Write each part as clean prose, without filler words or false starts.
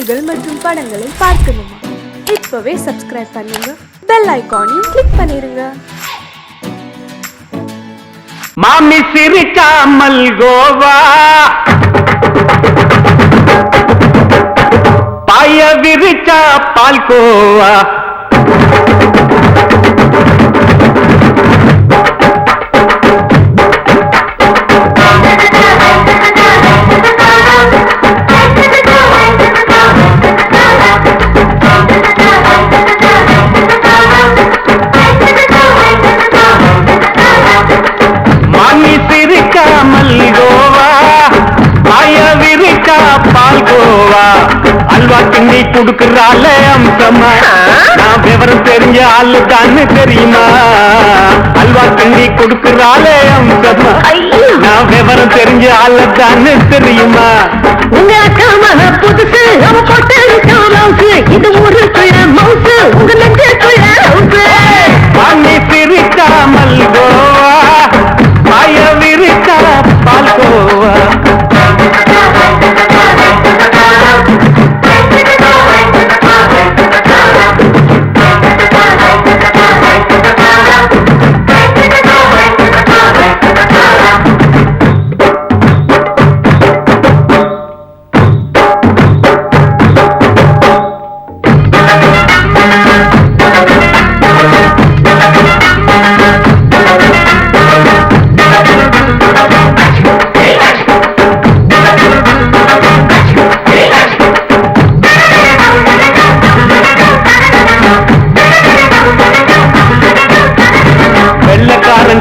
செய்திகள் மற்றும் படங்களை பார்க்கணுமா? இப்பவே சப்ஸ்கிரைப் பண்ணுங்க, பெல் ஐகானையும் கிளிக் பண்ணிருங்க. மாமி சிரிக்காமல் கோவா, பாய விரிச்சா பால்கோவா. அல்வா கிண்டி குடுக்கறால அம்சமா, நான் விவரம் தெரிஞ்ச ஆளு தான்னு தெரியுமா? அல்வா கிண்டி குடுக்கறால அம்சமா, நான் விவரம் தெரிஞ்ச ஆளு தான்னு தெரியுமா? உங்க அக்கா மக புதுசு, அவ போட்டு இது ஊருக்குள்ள மவுசு, உங்க நெஞ்சுக்குள்ள ஹவுசு. வாங்கி சிரிக்காமல் கோவா, பாய விரிச்சா பால்கோவா.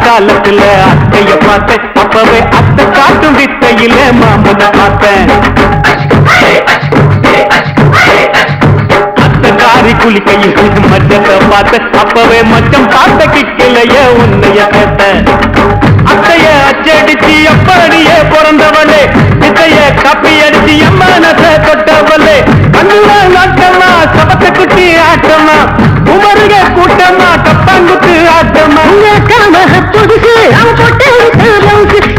காலத்துல அத்தைய பார்த்தேன், அப்பவே அத்தை காட்டும் வித்தையில மாமனை பார்த்தேன். அத்தை காரி குளிக்கையில் மச்சத்தை பார்த்தேன், அப்பவே மச்சம் பார்த்த கிக்கலைய உன்னைய கேட்டேன். அத்தைய அச்சடிச்சு எப்படியே பிறந்தவளே, வித்தைய கப்பி அடிச்சு எம்மனத்தை தொட்டவளே. கண்ணுல நாட்டமா, சபத்தை குட்டி ஆட்டமா, உமருக கூட்டமா, கப்பாங்குத்து ஆட்டமா. புதுசு, அவ போட்டு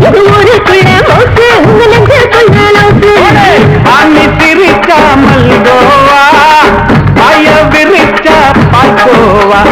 இது ஊருக்குள்ள மவுசு, உங்க நெஞ்சுக்குள்ள லவுசு. வாங்கி சிரிக்காமல் கோவா, பாய விரிச்சா பால்கோவா.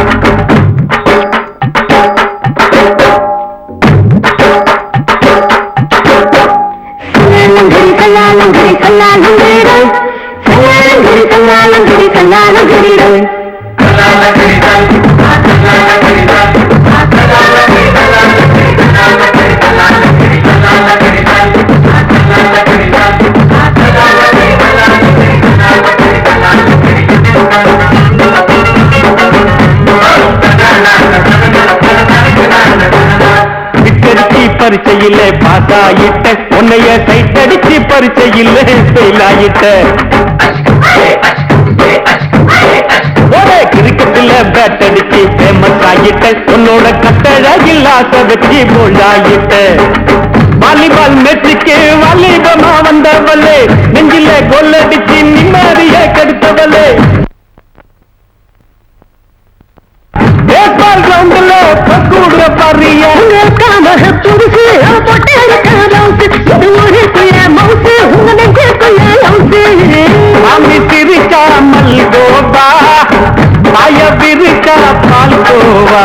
பரிச்சையில பாஸ் ஆயிட்ட, உன்னைய சைட் அடிச்சு பரிச்சையில ஃபெயில் ஆயிட்ட. கிரிக்கெட்ல பேட் அடிச்சு ஃபேமஸ் ஆகிட்ட, உன்னோட கட்டழகில் ஆசை வச்சு போல்ட் ஆகிட்ட. வாலிபால் மேட்சுக்கு வாலிபமா வந்தவளே, நெஞ்சில கோல் அடிச்சு நிம்மதிய கெடுத்தவளே. பேஸ்பால் கிரவுண்ட்ல கூடுற பாரியா, புதுசு, அவ போட்டு இது ஊருக்குள்ள மவுசு, உங்க நெஞ்சுக்குள்ள லவுசு. மாமி சிரிக்காமல் கோவா, பாய விரிச்சா பால்கோவா.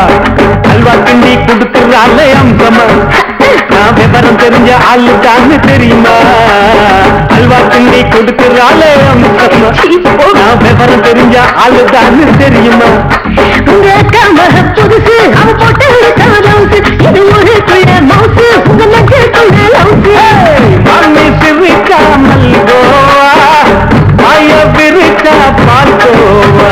அல்வா கிண்டி குடுக்கறால அம்சமா, நான் விவரம் தெரிஞ்ச ஆளு தான்னு தெரியுமா? அல்வா கிண்டி கொடுக்கறால அம்சமா, நான் விவரம் தெரிஞ்ச ஆளு தான்னு தெரியுமா? உங்க அக்கா மக புதுசு, அவ போட்டு இது ஊருக்குள்ள மவுசு, உங்க நெஞ்சுக்குள்ள லவுசு. மாமி சிரிக்காமல் கோவா, பாய விரிச்சா பால்கோவா.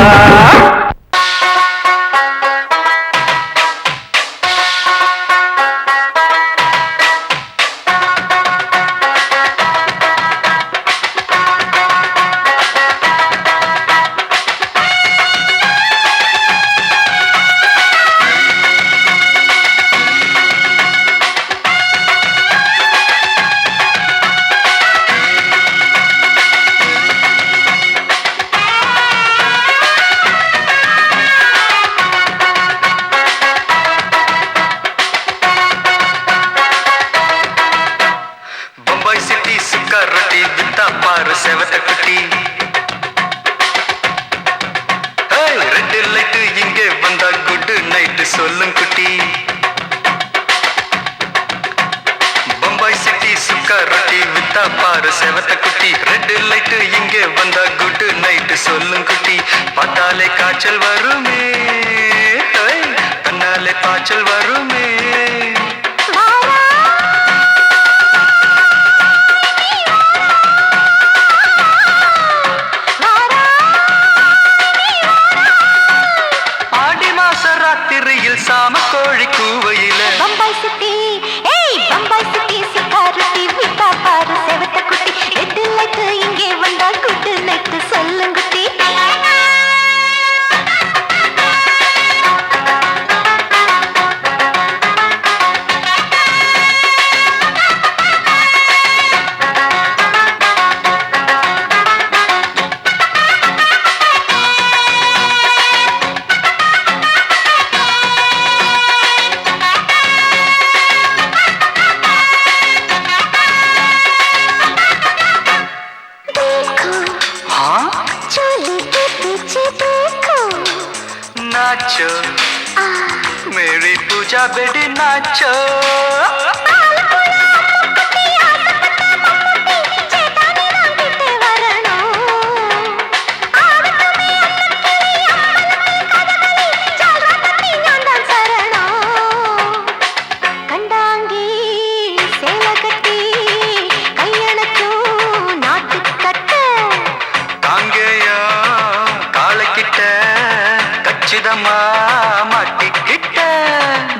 சொல்லும் குட்டி பம்பாய் சிட்டி சுக்கா ரொட்டி வித்தா பாரு செவத்த குட்டி ரெட் லைட் இங்கே வந்தா குட் நைட் சொல்லும் குட்டி பார்த்தாலே காய்ச்சல் வருமே தன்னாலே பாய்ச்சல் வருமே சாம கோழி கூவையில பம்பாய் சிட்டி ஏய் பம்பாய் சிட்டி சிக்காரத்தி விட்டா பாரு செவத்த குட்டி ரெட் லைட் இங்கே வந்தா குட் நைட் சொல்லுங்குட்டி नाचो मेरी पूजा बेटी नाचो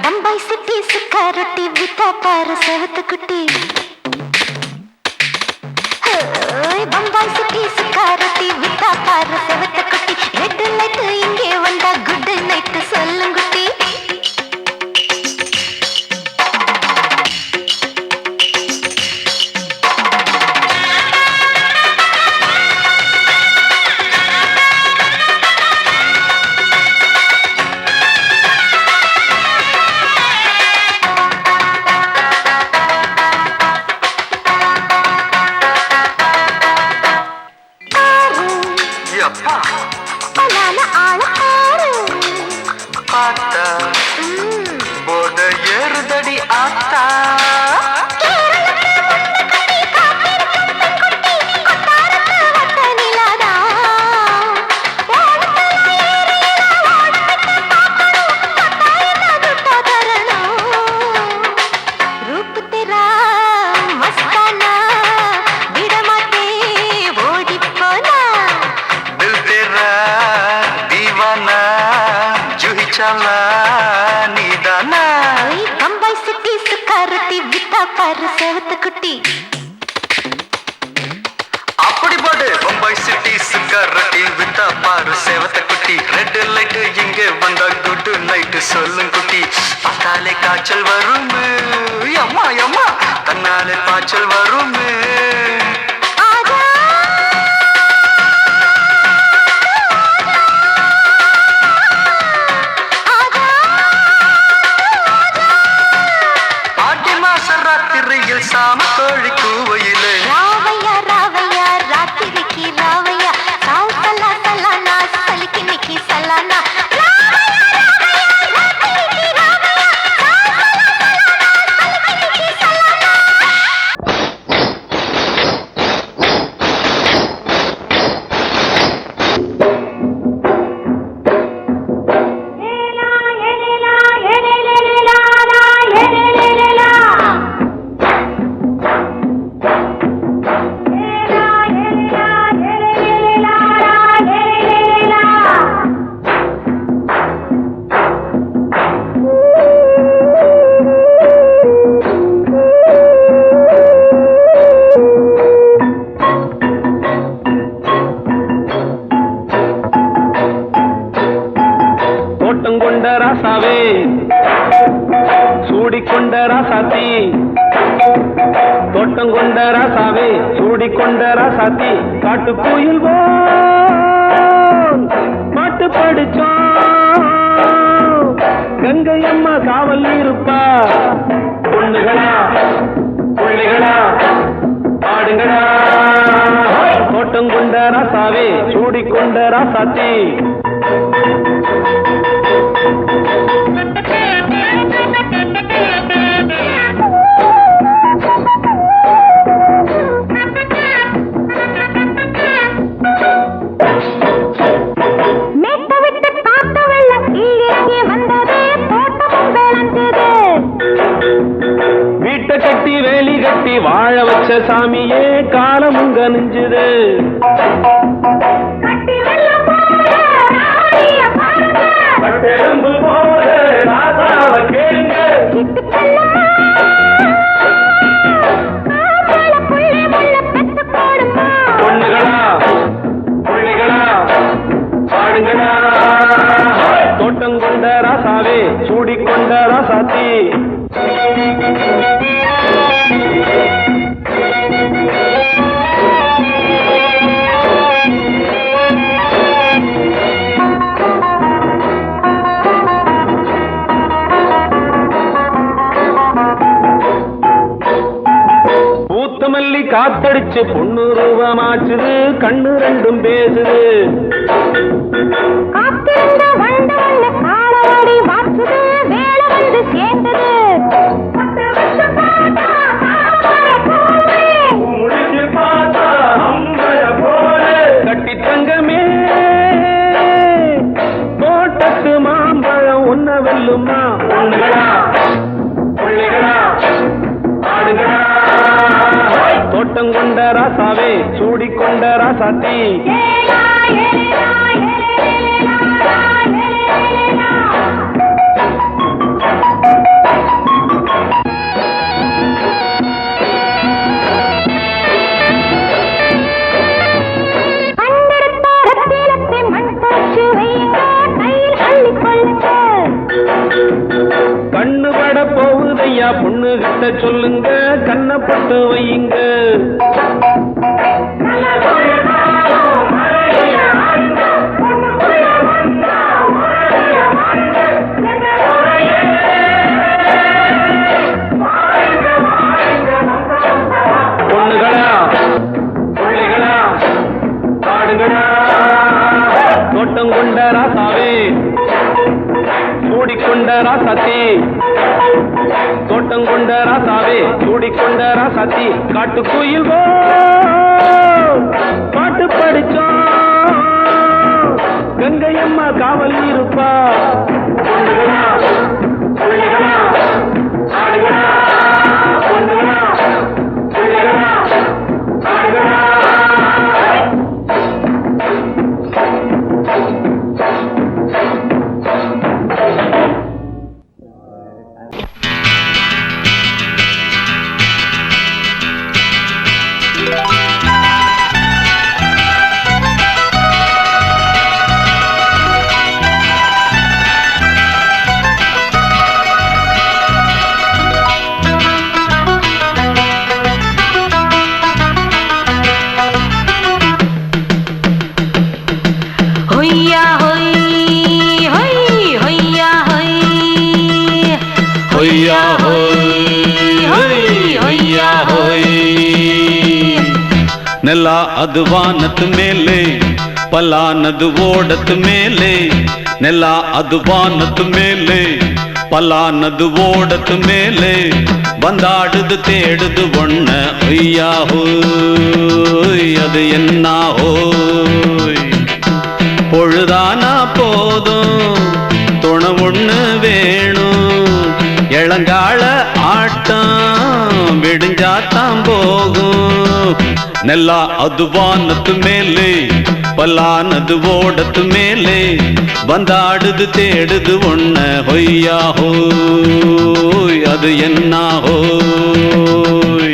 பம்பாய் சிட்டி சுக்காரொட்டி வித்தா பாரு செவத்த குட்டி பம்பாய் சிட்டி சுக்காரொட்டி வித்தா பாரு செவத்த குட்டி ரெட் லைட் இங்கே வந்தா குட் நைட் சொல்லுங்குட்டி போத ஏறுதடி ஆத்தா பம்பாய் சிட்டி சுக்காரத்தி வித்தா பாரு செவத்த குட்டி அப்படி போடு பம்பாய் சிட்டி சுக்காரத்தி வித்தா பாரு செவத்த குட்டி ரெட் லைட் இங்கே வந்தா குட் நைட் சொல்லும் குட்டி பார்த்தாலே காய்ச்சல் வருமே அம்மா அம்மா தன்னாலே பாய்ச்சல் வருமே சாம கோழி கூவையிலே ராவையா ராவையா ராத்திரிக்கு ராவையா சாவு சலா சலானா சலிக்கு நிக்கி சலானா ராசாவே சூடிக்கொண்ட ராசாத்தி தோட்டம் கொண்ட ராசாவே சூடிக்கொண்ட ராசாத்தி காட்டு கோயில் பாட்டு படிச்சோம் கங்கை அம்மா காவல் இருப்பா பொண்ணுகளா பிள்ளைகளா பாடுங்களா தோட்டம் கொண்ட ராசாவே சூடிக்கொண்ட ராசாத்தி சாமியே காலமுங்க நெஞ்சுது. கட்டெலும்பு போல ராசாவ கேளுங்க. பொண்ணுகளா புள்ளிகளா பாடுங்களா. தோட்டம் கொண்ட ராசாவே சூடிக்கொண்ட ராசாத்தி. பூத்தமல்லி காத்தடிச்சு பொண்ணு ரூபமாச்சுது. கண்ணு ரெண்டும் பேசுது. கட்டி தங்கமே தோட்டத்து மாம்பழம் ஒன்ன வெல்லுமா. பொண்ணுகளா புள்ளிகளா ஆடுகளா. தோட்டம் கொண்ட ராசாவே சூடிக்கொண்ட ராசாத்தி. கண்ணு பட போகுதையா பொண்ணு கிட்ட சொல்லுங்க. கண்ணப்பட்டு வையுங்க. பொண்ணுகளா புள்ளிகளா பாடுங்களா. தோட்டம் கொண்ட ராசாவே சூடிக்கொண்ட ராசாத்தி. தோட்டம் கொண்ட ராசாவே சூடிக்கொண்ட ராசாத்தி. காட்டுக்குயில் பாட்டு படிச்சோம். கங்கையம்மா காவல் இருப்பா. பொண்ணுகளா புள்ளிகளா ஆடுகளா. பொண்ணுகளா புள்ளிகளா ஆடுகளா. ನೆಲ ಅದು ವಾನದ ಮೇಲೆ ಪಲಾನದು ಓಡದ ಮೇಲೆ. ನೆಲ ಅದು ವಾನದ ಮೇಲೆ ಪಲಾನದು ಓಡದ ಮೇಲೆ. ಬಂದಾಡುದು தேடுது ஒண்ண ஐயா ஹோய் அது என்ன ஹோய். பொழுதானா போதும் துணை ஒண்ணு வேணும். இளங்கால ஆட்டம் விடிஞ்சாத்தான் போகும். ನೆಲ ಅದು ವಾನದ ಮೇಲೆ ಪಲಾನದು ಓಡದ ಮೇಲೆ. ಬಂದಾಡುದು தேடுது ஒண்ண ಹೊಯ್ಯಾ ಹೋಯ್ ಅದು ಎನ್ನ ಹೋಯ್.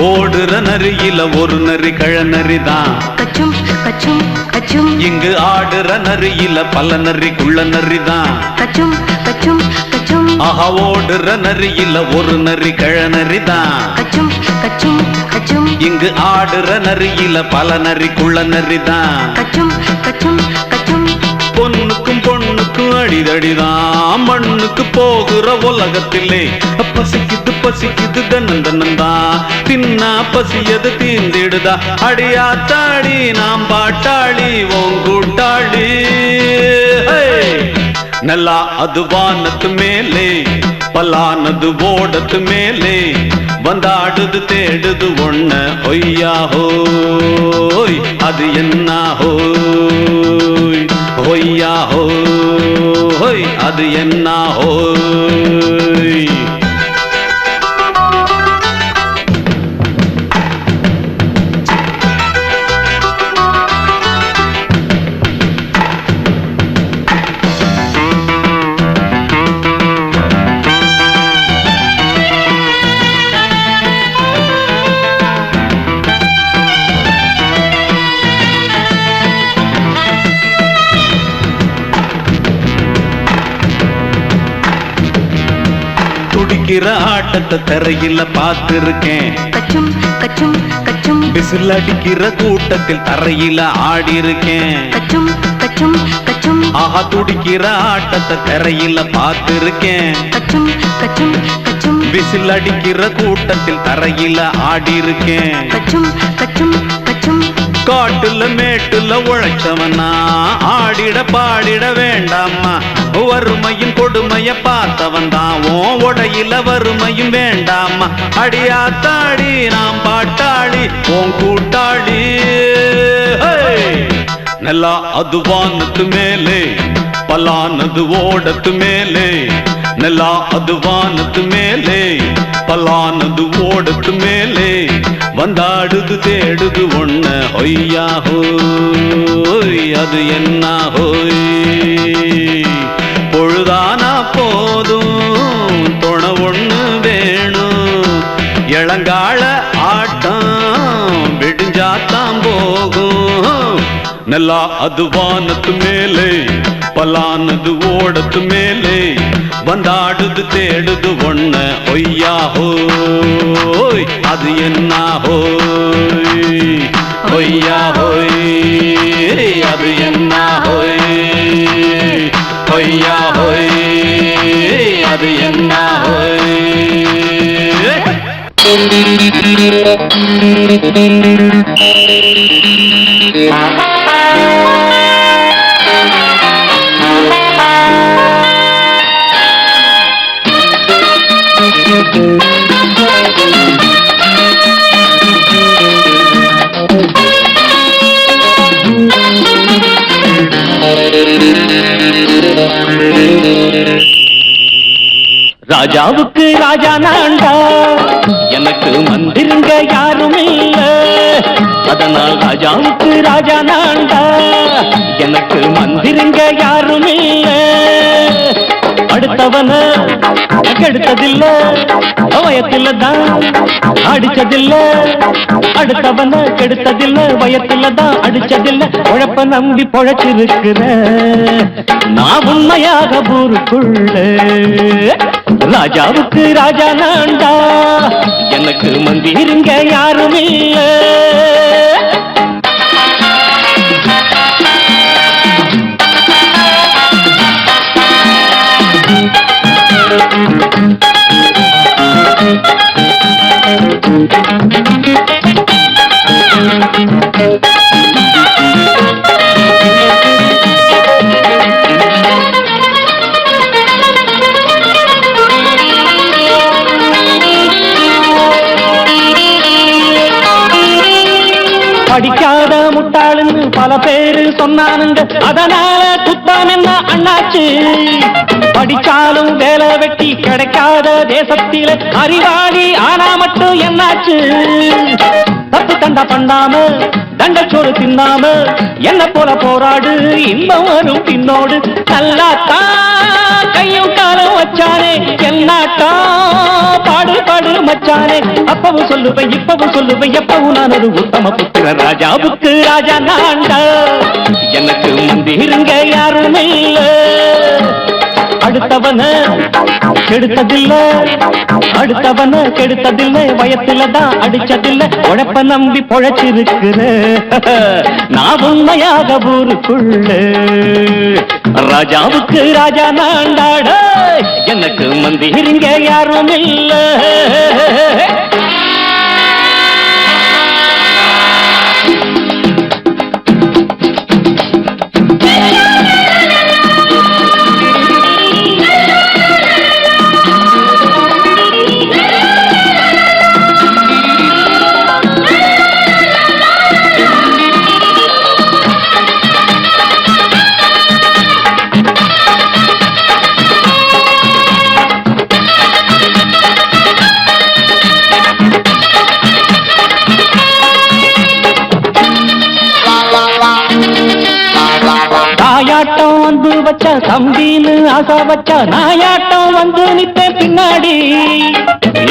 ஓடுற நரியில ஒரு நரி கழநரிதான். கச்சும் கச்சும் கச்சும். இங்கு ஆடுற நரியில பல நரி குள்ள நரிதான். கச்சும் கச்சும் கச்சும். ஆஹா ஓடுற நரியில ஒரு நரி கழநரிதான். கச்சும் கச்சும் கச்சும். இங்கு ஆடுற நரியில பல நரி குள்ள நரிதான். கச்சும் கச்சும் கச்சும். பொண்ணுக்கும் பொண்ணுக்கும் அடிதடிதான் மண்ணுக்கு போகிற உலகத்திலே பசிக்குது பசிக்குது தன்னந்தன்னந்தான் தின்னா பசியது தீர்ந்திடுதா அடியாத்தாடி நாம் பாட்டாளி உன் கூட்டாளி நல்லா அது வானத்து மேலே பலானது ஓடத்து மேலே வந்தாடுது தேடுது ஒண்ண ஒய்யா ஹோய் அது என்ன ஹோய் ஒய்யா ஹோய் அது என்ன ஹோய் துடிக்கிற ஆட்டத்தை தரையில பார்த்திருக்கேன் கச்சும் கச்சும் கச்சும் விசில் அடிக்கிற கூட்டத்தில் தரையில ஆடி இருக்கேன் கச்சும் கச்சும் கச்சும் ஆஹா துடிக்கிற ஆட்டத்தை தரையில பார்த்திருக்கேன் கச்சும் கச்சும் கச்சும் விசில் அடிக்கிற கூட்டத்தில் தரையில ஆடி இருக்கேன் கச்சும் கச்சும் கச்சும் காட்டுல மேட்டுல உழைச்சவனா ஆடிட பாடிட வேண்டாமா வறுமையும் கொடுமைய பார்த்தவன் தான் உடையில வறுமையும் வேண்டாமா அடியாத்தாடி நாம் பாட்டாளி உன் கூட்டாளி நல்லா அது வானத்து மேலே பலானது ஓடத்து மேலே நல்லா அது வானத்து மேலே பலானது ஓடத்து மேலே வந்தாடுது தேடுது ஒண்ண ஒய்யா ஹோய் அது என்ன ஹோய் பொழுதானா போதும் துணை ஒண்ணு வேணும் இளங்கால ஆட்டம் விடிஞ்சாத்தான் போகும் நல்லா அது வானத்து மேலே பலானது ஓடத்து மேலே வந்தாடுது தேடுது ஒண்ண ஒய்யா ஹோய் அது என்ன ஹோய் ஒய்யா ஹோய் அது என்ன ஹோய் ஒய்யா ஹோய் அது என்ன ஹோய் ராஜாவுக்கு ராஜா நான்டா எனக்கு மந்திருங்க யாரும் இல்ல அதனால் ராஜாவுக்கு ராஜா நான்டா எனக்கு மந்திருங்க யாரும் இல்ல அடுத்தவன கெடுத்ததில்ல வயத்துல தான் அடிச்சதில்ல அடுத்தவன கெடுத்ததில்ல வயத்துல தான் அடிச்சதில்ல உழைப்ப நம்பி பொழைச்சிருக்கிற நான் உண்மையாக ஊருக்குள்ள ராஜாவுக்கு ராஜா நான்டா எனக்கு மந்திருங்க யாரும் இல்ல படிக்காத முட்டாளுன்னு பல பேரு சொன்னானுங்க அதனால குத்தம் என்ன அண்ணாச்சு படிச்சாலும் வேலை வெட்டி கிடைக்காத தேசத்தில அறிவாளி ஆனா மட்டும் என்னாச்சு தப்பு தண்டா பண்ணாம தண்டச்சோறு தின்னாம என்ன போல போராடு இன்பம் வரும் பின்னோடு நல்லாத்தான் கையும் காலம் வச்சானே என்னாட்டா பாடு பாடு மச்சானே அப்பவும் சொல்லுவேன் இப்பவும் சொல்லுவேன் எப்பவும் நான் ஒரு உத்தம புத்திர ராஜாவுக்கு ராஜா நான்டா எனக்கு மந்திருங்க யாரும் இல்ல அடுத்தவன கெடுத்ததில்ல அடுத்தவன கெடுத்ததில்லை வயத்துல தான் அடிச்சதில்லை உழைப்ப நம்பி பொழைச்சிருக்கிற நான் உண்மையாக ஊருக்குள்ள ராஜாவுக்கு ராஜா நான்டாட எனக்கு மந்திரிங்க யாரும் இல்ல தாயாட்டம் வந்து வச்ச தம்பின்னு ஆசா வச்ச நாயாட்டம் வந்து நித்தேன் பின்னாடி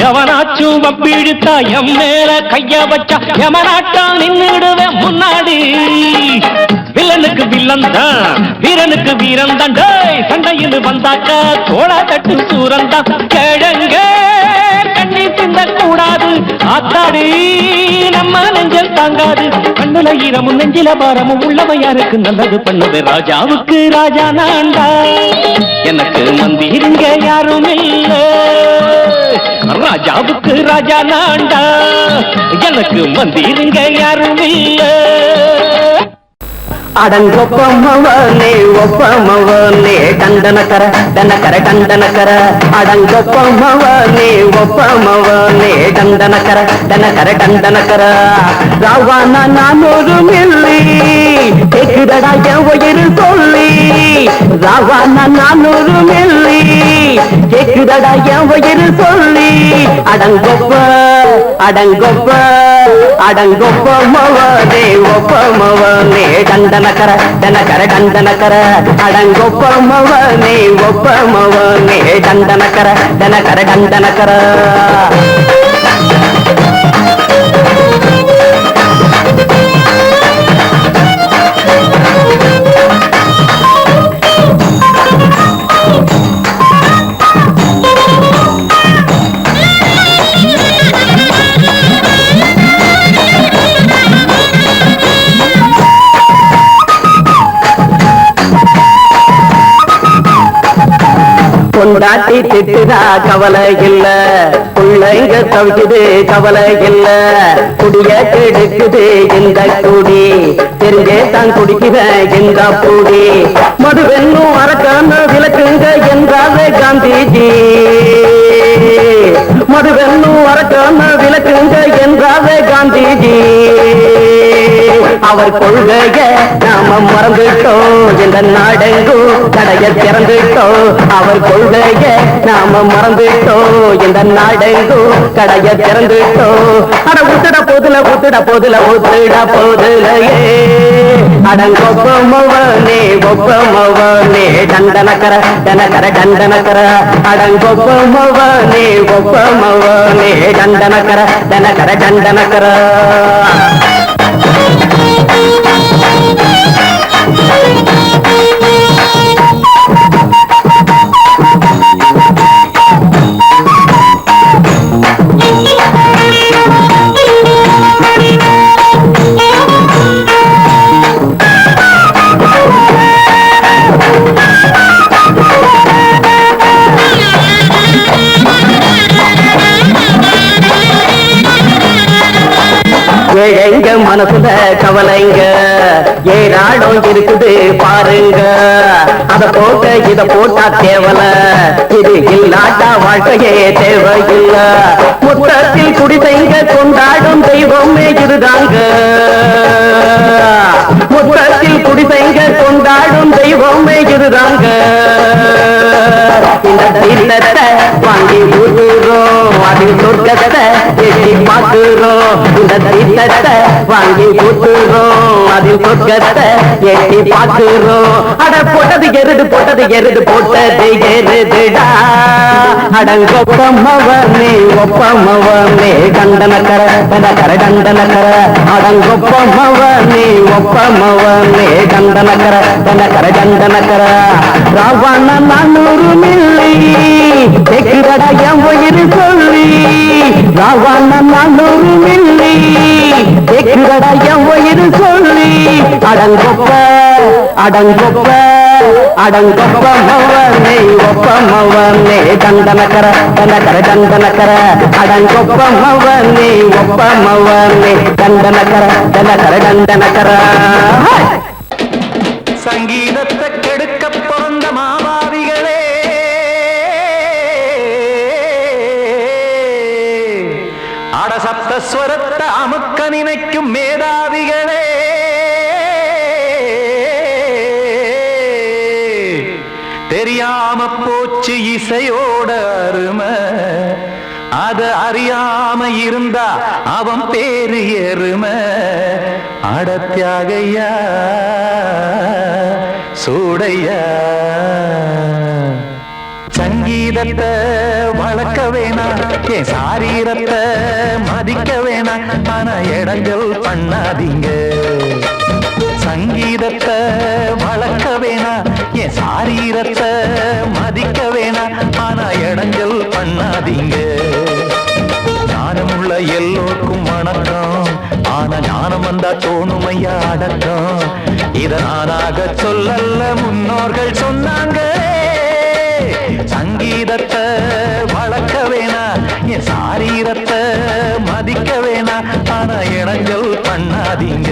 எவனாச்சும் வப்பிழுத்தா எம் மேல கைய வச்சா எவனாட்டம் நின்னுடுவேன் முன்னாடி வில்லனுக்கு வில்லன் தான் வீரனுக்கு வீரன் தான் சண்டையில் வந்தாக்க தோளா தட்டு சூரன் தான் கிழங்க கண்ணி சிந்த கூடாது ஆத்தாடி நம்ம நெஞ்சல் தாங்காது கண்ணுல ஈரமும் நெஞ்சில பாரமும் உள்ளவன் யாருக்கு நல்லது பண்ணுது ராஜாவுக்கு ராஜா நான்டா எனக்கு மந்திரிங்க யாரும் இல்ல ராஜாவுக்கு ராஜா நான்டா எனக்கு மந்திரிங்க யாரும் இல்ல அடங்கொப்பமவனே ஒப்பமவனே டண்டனக்கர டனக்கர டண்டனக்கர அடங்கொப்பமவனே ஒப்பமவனே டண்டனக்கர டனக்கர டண்டனக்கர ராவானா நானொரு மில்லி கேக்குதடா என் உயிர் சொல்லி ராவானா நானொரு மில்லி கேக்குதடா என் உயிர் சொல்லி அடங்கொப்ப அடங்கொப்ப அடங்கொப்பமவனே ஒப்பமவனே டண்டனக்கர டனக்கர டண்டனக்கர அடங்கொப்பமவனே ஒப்பமவனே டண்டனக்கர டனக்கர டண்டனக்கர கொண்டாட்டி திட்டுதா கவலை இல்ல பிள்ளைங்க தவிக்குது கவலை இல்ல குடிய கெடுக்குது இந்த குடி தெரிஞ்சே தான் குடிக்கிற இந்த பூடி மதுவென்னும் அரக்கான விளக்குங்க என்றாவே காந்திஜி மதுவென்னும் அரக்கான விளக்குங்க என்றாவே காந்திஜி அவர் கொள்கைய நாம மறந்துட்டோம் இந்த நாடெங்கும் கடைய திறந்துட்டோம் அவர் கொள்கைய நாம மறந்துட்டோம் இந்த நாடெங்கும் கடைய திறந்துட்டோம் அட ஊத்துட போதுல ஊத்துட போதுல ஊத்துட போதுலையே அடங்கொப்பமவனே ஒப்பமவனே டண்டனக்கர டனக்கர டண்டனக்கர அடங்கொப்பமவனே ஒப்பமவனே டண்டனக்கர டனக்கர டண்டனக்கர எங்க மனசுல கவலைங்க ஏராளம் இருக்குது பாருங்க அத போட்ட இத போட்டா தேவல இது இல்லாட்டா வாழ்க்கையே தேவையில்ல முத்தத்தில் குடிசைங்க கொண்டாடும் தெய்வமே இதுதாங்க முத்தத்தில் குடிசைங்க கொண்டாடும் தெய்வமே இதுதாங்க இந்த தீர்த்தத்தை வாங்கி ஊத்துறோம் அதில் சொர்க்கத்தை எட்டி பார்க்கிறோம் இந்த தீர்த்தத்தை வாங்கி ஊத்துறோம் அதில் சொர்க்கத்தை எட்டி பார்க்கிறோம் அட போட்டது எருது போட்டது எருதுடா அடங்கொப்பமவனே ஒப்பமவனே டண்டனக்கர டனக்கர டண்டனக்கர அடங்கொப்பமவனே ஒப்பமவனே டண்டனக்கர டனக்கர டண்டனக்கர ராவண நானூறு மில்லி கேக்குதடா என் உயிர் சொல்லி ராவண நானூறு மில்லி கேக்குதடா என் உயிர் சொல்லி அடங்கொப்ப அடங்கொப்ப அடங்கொப்ப மவனே ஒப்ப மவனே தந்தனக்கர தனக்கர தந்தனக்கர அடங்கொப்ப மவனே ஒப்ப மவனே தந்தனக்கர தனக்கர தந்தனக்கர. சங்கீதத்தை கெடுக்க பிறந்த மாவாதிகளே, அடசப்தஸ்வரத்தை அமுக்க நினைக்கும் மேதாவிகளே, தெரியாம போச்சு இசையோட அருமை, அத அறியாம இருந்தா அவன் பேரு எருமை. அடத்தியாகையா சூடையா சங்கீதத்தை வளர்க்க வேணாம், என் சாரீரத்தை மதிக்க வேணாம், ஆனா இடங்கள் பண்ணாதீங்க. சங்கீதத்தை வளர்க்க வேணாம், என் சாரீரத்தை மதிக்க வேணாம், ஆனா இடங்கள் பண்ணாதீங்க. ஞானமுள்ள எல்லோருக்கும் வணக்கம், ஆனா ஞானம் வந்தா தோணுமையா அடக்கம். இத நானாக சொல்லல்ல, முன்னோர்கள் சொன்னாங்க. சங்கீதத்தை வளர்க்க வேணா, என் சாரீரத்தை மதிக்க வேணா, ஆனா இடங்கள் பண்ணாதீங்க.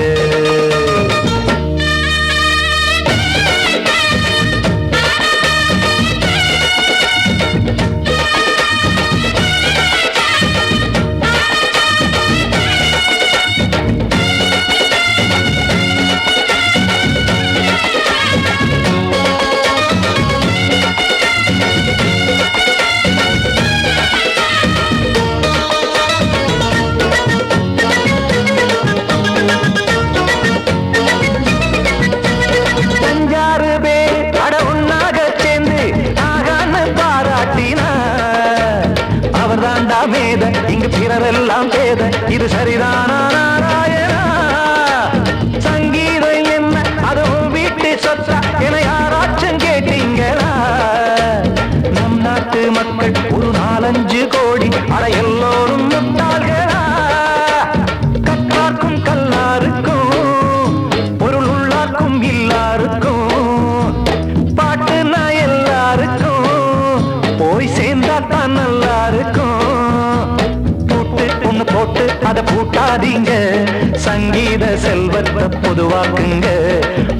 இங்கு பிறரெல்லாம் பேத, இது சரிதானா நாராயணா? சங்கீதம் என்ன அதுவும் வீட்டு சொத்தா என யாராச்சும் கேட்டீங்களா? நம் நாட்டு மக்கள் ஒரு 4-5 கோடி, அட எல்லோரும் முட்டாள்களா? கற்றார்க்கும் கல்லாருக்கும் பொருள் உள்ளார்க்கும் இல்லாருக்கும் பாட்டுனா எல்லாருக்கும் போய் சேர்ந்தா தான் நல்லா இருக்கும். போட்டு அத பூட்டாதீங்க, சங்கீத செல்வத்தை பொதுவாக்குங்க.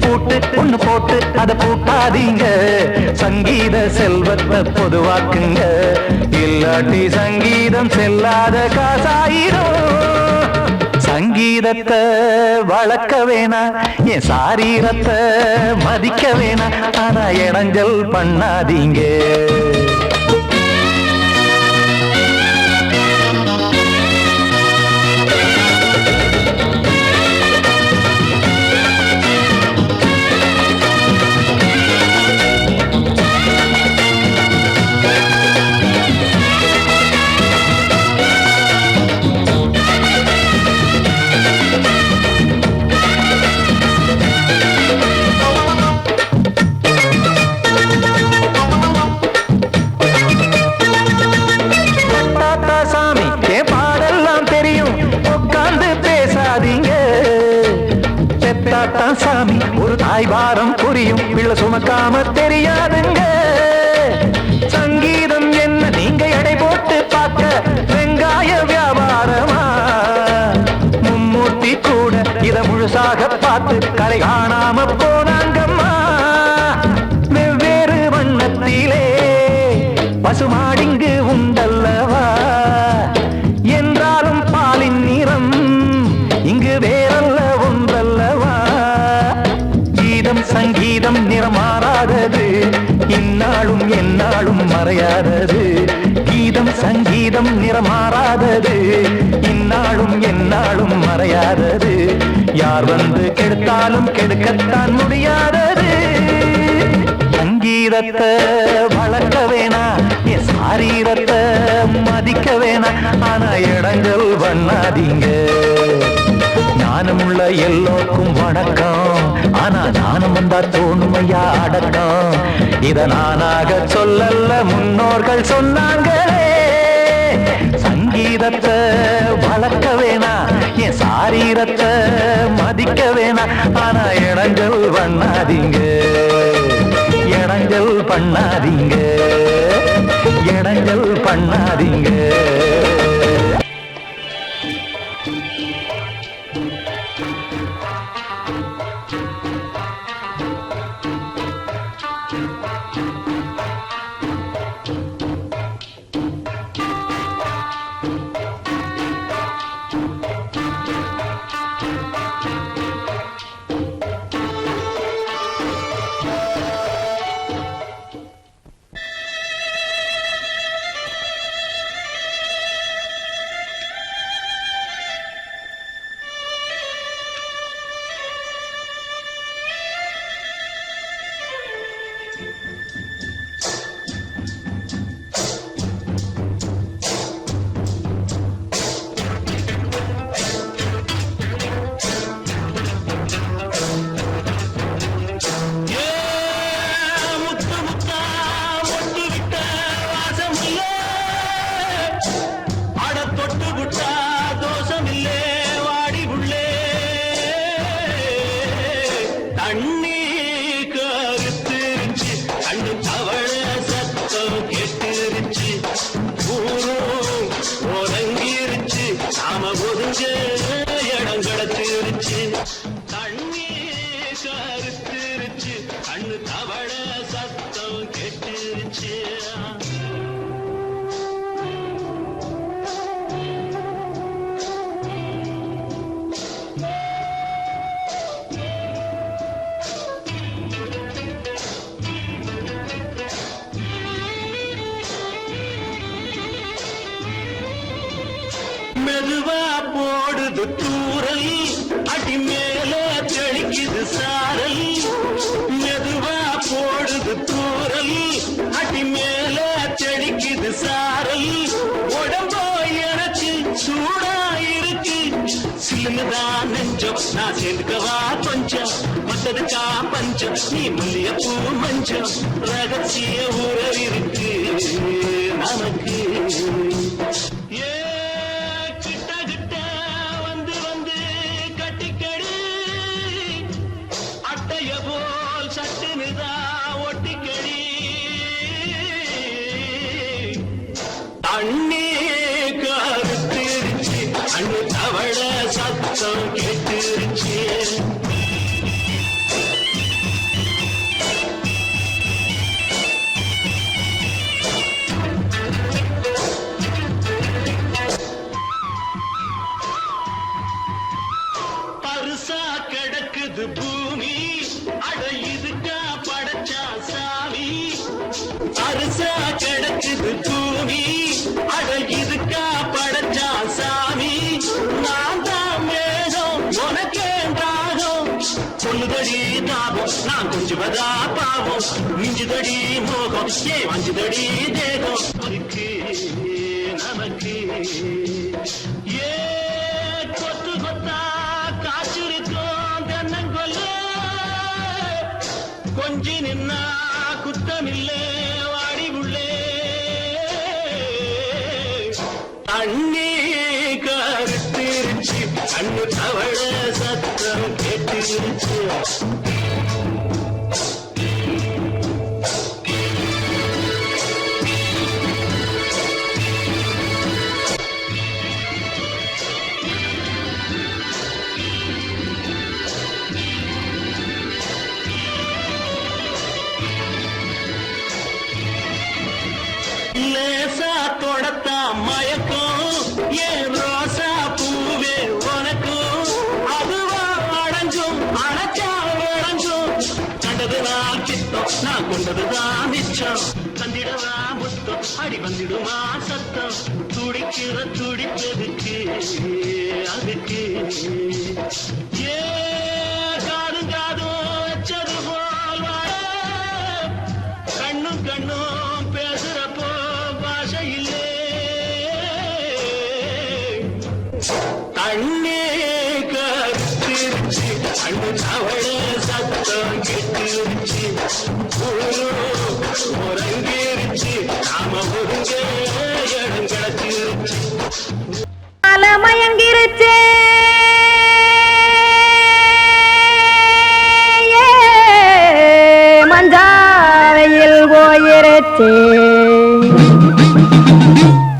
பூட்டு ஒண்ணு போட்டு அத பூட்டாதீங்க, சங்கீத செல்வத்தை பொதுவாக்குங்க. இல்லாட்டி சங்கீதம் செல்லாத காசாயிரும். சங்கீதத்தை வளர்க்க வேணா, என் சாரீரத்தை மதிக்க வேணா, ஆனா இடைஞ்சல் பண்ணாதீங்க. சாமி ஒரு தாய் பாரம் புரியும், பிள்ளை சுமக்காம தெரியாதுங்க. சங்கீதம் என்ன நீங்க எடை போட்டு பார்க்க வெங்காய வியாபாரமா? மும்மூர்த்தி கூட இத முழுசாக பார்த்து கரை காணாம போனாங்கம்மா. வெவ்வேறு வண்ணத்திலே பசுமாடிங்கு உண்டல்லவா? என்றாலும் பாலின் நிறம் இங்கு வேறல்ல ஒன்றல்லவா? சங்கீதம் நிறமாறாதது, இந்நாளும் எந்நாளும் மறையாதது. கீதம் சங்கீதம் நிறமாறாதது, இந்நாளும் எந்நாளும் மறையாதது. யார் வந்து கெடுத்தாலும் கெடுக்கத்தான் முடியாதது. சங்கீதத்தை வளர்க்க வேணா, என் சாரீரத்தை மதிக்க வேணா, ஆனா இடங்கள் பண்ணாதீங்க. ஞானமுள்ள எல்லோருக்கும் வணக்கம், ஆனா ஞானம் வந்தா தோணுமையா அடக்கம். இத நானாக சொல்லல்ல, முன்னோர்கள் சொன்னாங்களே. சங்கீதத்தை வளர்க்க வேணா, என் சாரீரத்தை மதிக்க வேணா, ஆனா இடங்கள் பண்ணாதீங்க. இடைஞ்சல் பண்ணாதீங்க, இடைஞ்சல் பண்ணாதீங்க. மெதுவா போடுது தூரல், அடி மேல தெளிக்குது சாரல். மெதுவா போடுது தூரல், அடி மேல தெளிக்குது சாரல். உடம்போ எனக்கு சூடா இருக்கு, சில்லுதான் நெஞ்சம் நான் சேர்ந்துக்கவா கொஞ்சம். மத்ததுக்கா பஞ்சம் நீ மல்லியப்பூ மஞ்சம், ரகசிய உறவிருக்கு நமக்கு. அண்ணே கருத்திருச்சு, அண்ணு தவள சத்தம் கேட்டுருச்சு. பருசா கிடக்குது பூமி, அட இதுக்கா படைச்சா சாமி. பருசா கிடக்குது பூமி, அட இதுக்கா படைச்சா சாமி. நான் தான் மேகம் உனக்கே தாகம், சொல்லுதடி தாபம் நான் கொஞ்சுவதா பாவம். மிஞ்சுதடி மோகம் ஏன் வஞ்சுதடி தேகம் இருக்கு நமக்கு. ஏ கொத்து கொத்தா காய்ச்சிருக்கோம் தென்னங்கொல்ல, கொஞ்சி நின்னா குத்தமில்லே வாடி உள்ளே. அண்ணே கருத்திருச்சு, அண்ணு தவள சத்தம் கேட்டுருச்சு. லேசா தொடத்தா மயக்கம் ஏன் ரோசா பூவே உனக்கும். அதுவா அடைஞ்சும் அடைச்சா விளைஞ்சும், கண்டதுதான் சித்தம் நான் கொண்டதுதான் மிச்சம். தந்திடவா முத்தம் அடி வந்திடுமா சத்தம், துடிக்கிற துடிப்பதுக்கு அதுக்கு. ஏ காதும் காதும் வச்சது போல் வாழ, கண்ணும் கண்ணும் பேசுறப்போ பாஷை இல்லே. அண்ணே கருத்திருச்சு, அண்ணு தவள சத்தம் கெட்டுருச்சு. உறங்கிருச்சு நாம ஒருங்க இடம் கிடச்சிருச்சு. மயங்கிருச்சே மஞ்சாவே போச்சே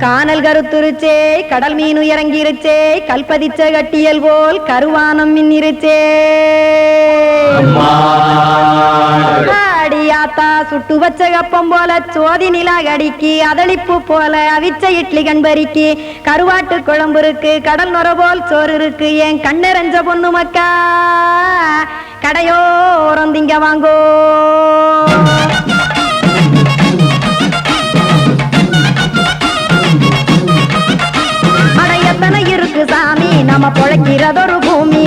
கானல் கருத்துருச்சே கடல் மீன் இறங்கிருச்சே கல்பதிச்ச கட்டியல் போல் கருவானம் மின்னிருச்சே ஆடியாத்தா சுட்டு வச்ச கப்பம் போல சோதி நிலா கடிக்கு அதளிப்பு போல அவிச்ச இட்லி கண்பறிக்கு கருவாட்டு குழம்பு இருக்கு கடல் நுர போல் சோறு இருக்கு என் கண்ணெரஞ்ச பொண்ணு மக்கா கடையோரம் திங்க வாங்கோ எத்தனை இருக்கு சாமி நம்ம பொழைக்கிறதொரு பூமி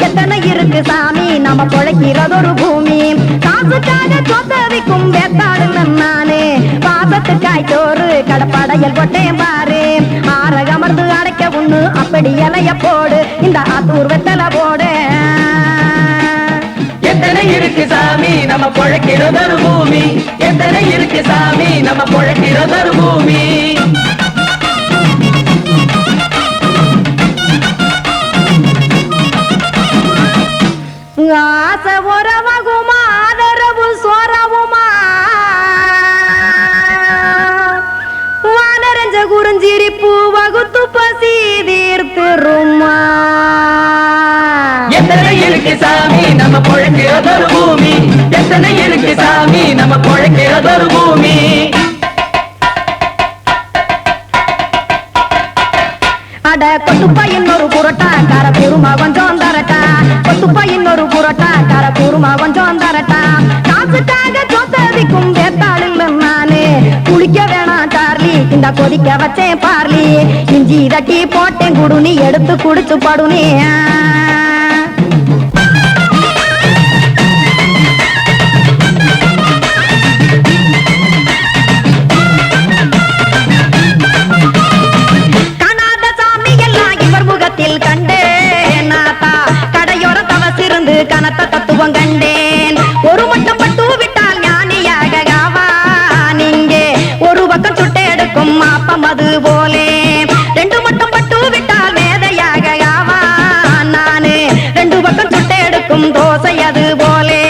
எத்தனை இருக்கு சாமி நம்ம பொழைக்கிறதொரு பூமி காசுக்காக சொத்தவிக்கும் வேத்தாடு நானே பாசத்துக்காய் சோறு கடப்படையல் கொட்டேன் பாரு ஆரகமர்ந்து அடைக்க ஒண்ணு அப்படி இலைய போடு இந்த ஆத்தூர் வெத்தலை போடு எத்தனை இருக்கு சாமி நம்ம பொழைக்கிறதொரு பூமி எத்தனை இருக்கு சாமி நம்ம பொழைக்கிறதொரு பூமி ஆசை உறவகுமா ஆதரவு சோறவுமா வானரஞ்ச குறிஞ்சிரிப்பு வகுத்து பசி தீர்த்துருமா எத்தனை இருக்கு சாமி நம்ம பொழைக்கிறதொரு பூமி எத்தனை இருக்கு சாமி நம்ம பொழைக்கிறதொரு பூமி அட கொத்துப்பா இன்னொரு புரோட்டா கார கூறுமா கொஞ்சம் தரட்டா கொத்துப்பா இன்னொரு புரோட்டா கார கூறுமா கொஞ்சம் தரட்டா காசுக்காக சொத்ததிக்கும் வேத்தாளில் நானு குளிக்க வேணாம் சார்லி இந்த கொதிக்க வச்சேன் பார்லி இஞ்சி தட்டி போட்டேன் குடுனி எடுத்து குடிச்சு படுனி கனத்த தத்துவம் கண்டேன் ஒரு மட்டம் பட்டு விட்டால் ஞானியாக காவா நீங்க ஒரு பக்கம் சுட்டு எடுக்கும் மாப்பம் அது போலே ரெண்டு மட்டம் பட்டு விட்டால் மேதையாக காவா நானு ரெண்டு பக்கம் சுட்டு எடுக்கும் தோசை அது போலே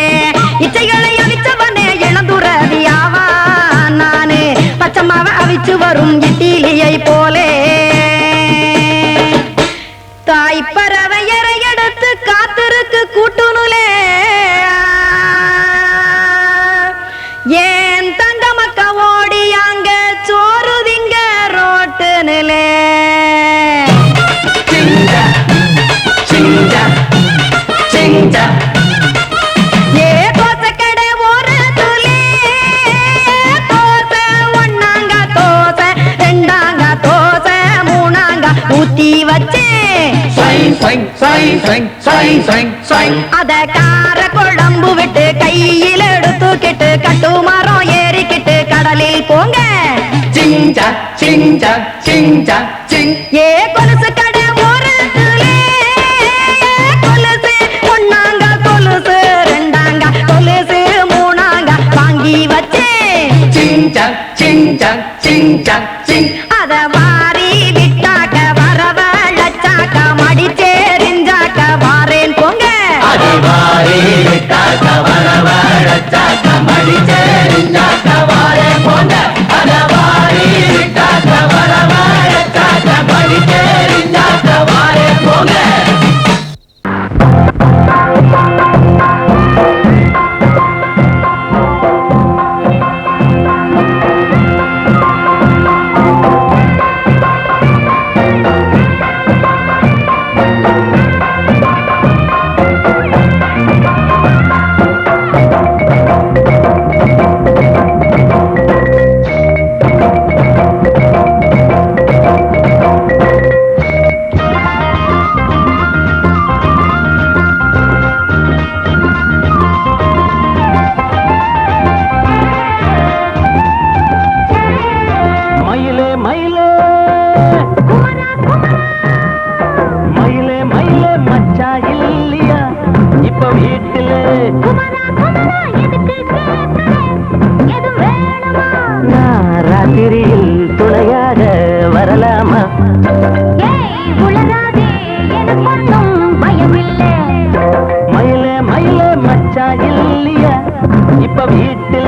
இச்சைகளை அவிச்சவனே இளந்துறவியாவா நானு பச்சமாவ அவிச்சு வரும் இட்டிலியை போலே தாய் பறவையரை எடுத்து காத்திருக்கு கூட்டுனுலே ஏன் தங்க மக்க ஓடி அங்க சோறுதிங்க ரோட்டு நிலே ஏ தோசை கடை ஒரு துளி தோசை ஒன்னாங்க தோசை ரெண்டாங்க தோசை மூணாங்க ஊத்தி வச்சே அத கார குழம்பு விட்டு கையில் எடுத்துக்கிட்டு கட்டுமரம் ஏறிக்கிட்டு கடலில் போங்க ஏ கொலுசு கடை ஓரத்துலே கொலுசு ஒன்னாங்க கொலுசு ரெண்டாங்க கொலுசு மூணாங்க வாங்கி வச்சே அத வாரி விட்டாக்க வரவழைச்சாக்க மடிச்சேரிஞ்சாக்க வாரேன் போங்க ராத்திரியில் துணையாக வரலாமா? மயிலே மயிலே மச்சா இல்லையா இப்ப வீட்டுல?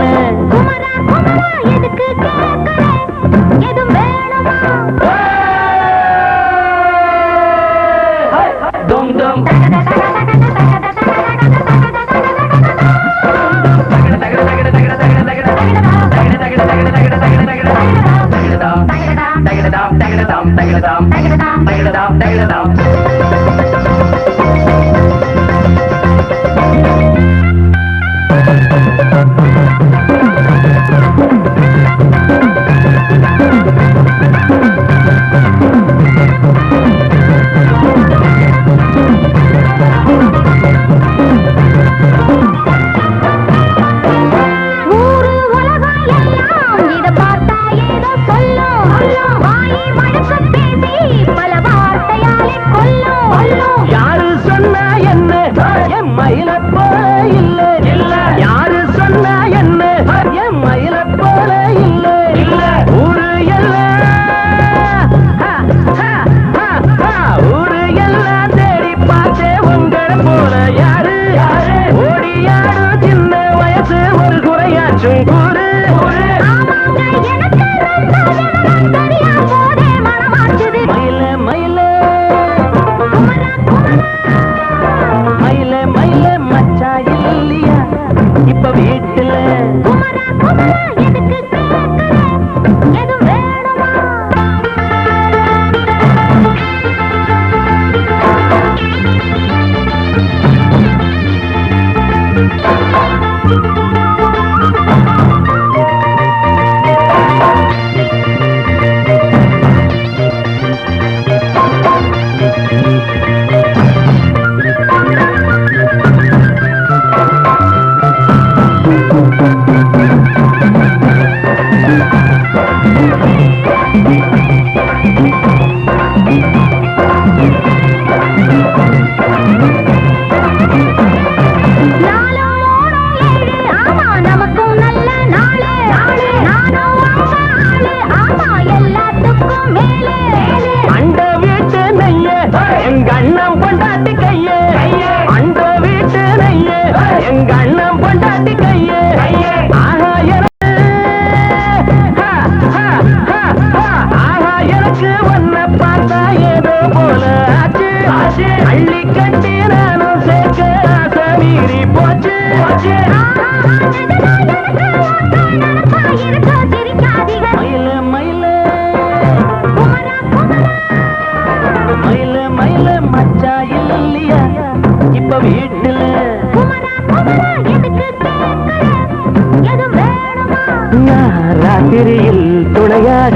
யாரு சொன்னா என்ன என் மயில போல இல்ல இல்ல யாரு சொன்னா என்ன என் மயில போல இல்ல இல்ல ஊரு எல்லாம் ஊரு எல்லாம் தேடி பார்த்தே உங்களை போல யாரு ஓடியாடு சின்ன வயசு ஒரு குறையாச்சும் கூறு மயில மயில மயில மயில மச்சா இல்லையா இப்ப வீட்டுல அண்ட வீட்டு நெய்ய எங்க அண்ணன் பொண்டாட்டி கையே அண்ட வீட்டு நெய்ய எங்க அண்ணன் பொண்டாட்டி கையே ஆஹா எனக்கு ஒன்ன பார்த்தா ஏதோ போல ஆச்சு அள்ளி கட்டி நானும் சேர்க்க ஆசை மீறி போச்சு மயில மயில மயில மயில மச்சா இல்லையா இப்ப வீட்டுல ராத்திரியில் துணையாக